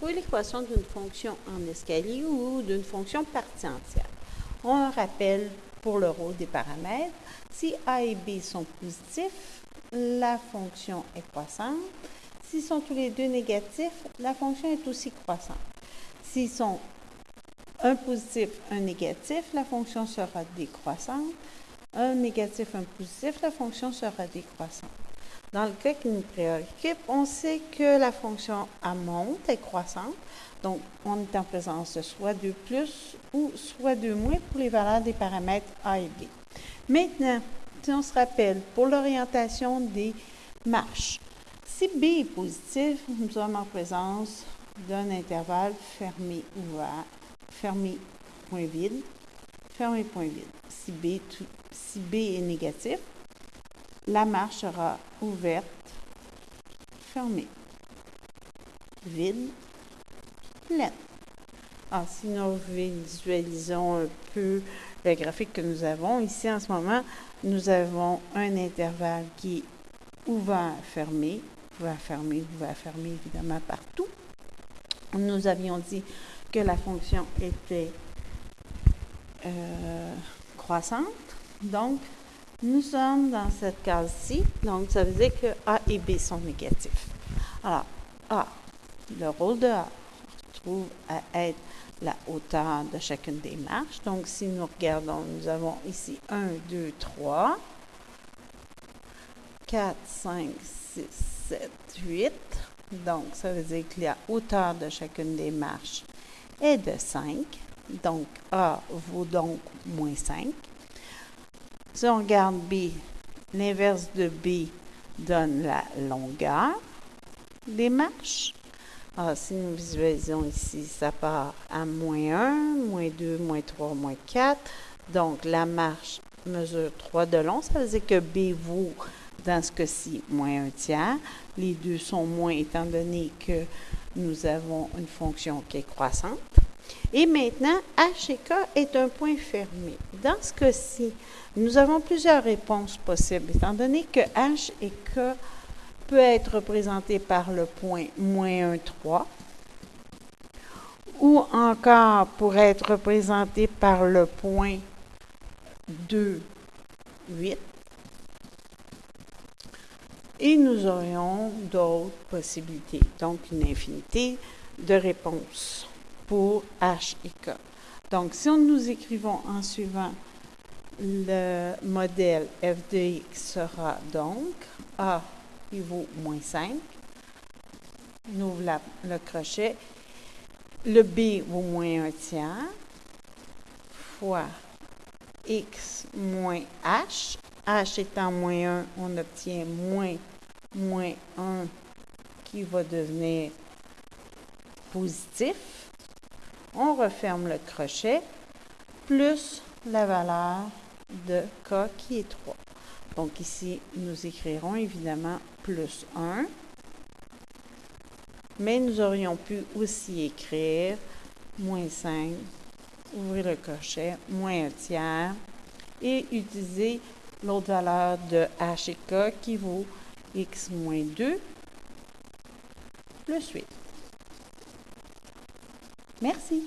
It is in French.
trouver l'équation d'une fonction en escalier ou d'une fonction partie entière. On rappelle pour le rôle des paramètres, si A et B sont positifs, la fonction est croissante. S'ils sont tous les deux négatifs, la fonction est aussi croissante. S'ils sont un positif, un négatif, la fonction sera décroissante. Un négatif, un positif, la fonction sera décroissante. Dans le cas qui nous préoccupe, on sait que la fonction A monte est croissante. Donc, on est en présence de soit 2 plus ou soit 2 moins pour les valeurs des paramètres A et B. Maintenant, si on se rappelle, pour l'orientation des marches, si B est positif, nous sommes en présence d'un intervalle fermé ouvert, fermé point vide, fermé point vide. Si B est négatif, la marche sera ouverte, fermée, vide, pleine. Alors, si nous visualisons un peu le graphique que nous avons, ici en ce moment, nous avons un intervalle qui est ouvert, fermé, évidemment partout. Nous avions dit que la fonction était croissante. Donc, nous sommes dans cette case-ci. Donc, ça veut dire que A et B sont négatifs. Alors, A, le rôle de A se trouve à être la hauteur de chacune des marches. Donc, si nous regardons, nous avons ici 1, 2, 3, 4, 5, 6, 7, 8. Donc, ça veut dire que la hauteur de chacune des marches est de 5. Donc, A vaut donc moins 5. Si on regarde B, l'inverse de B donne la longueur des marches. Alors, si nous visualisons ici, ça part à moins 1, moins 2, moins 3, moins 4. Donc, la marche mesure 3 de long. Ça veut dire que B vaut, dans ce cas-ci, moins 1 tiers. Les deux sont moins étant donné que nous avons une fonction qui est croissante. Et maintenant, H et K est un point fermé. Dans ce cas-ci, nous avons plusieurs réponses possibles, étant donné que H et K peut être représenté par le point moins 1, 3, ou encore pourrait être représenté par le point 2, 8. Et nous aurions d'autres possibilités, donc une infinité de réponses pour H et K. Donc, si nous écrivons en suivant, le modèle f de x sera donc A qui vaut moins 5. On ouvre le crochet. Le B vaut moins 1 tiers fois x moins h. H étant moins 1, on obtient moins 1 qui va devenir positif. On referme le crochet, plus la valeur de K qui est 3. Donc ici, nous écrirons évidemment plus 1, mais nous aurions pu aussi écrire moins 5, ouvrir le crochet, moins 1 tiers, et utiliser l'autre valeur de H et K qui vaut x moins 2 plus 8. Merci.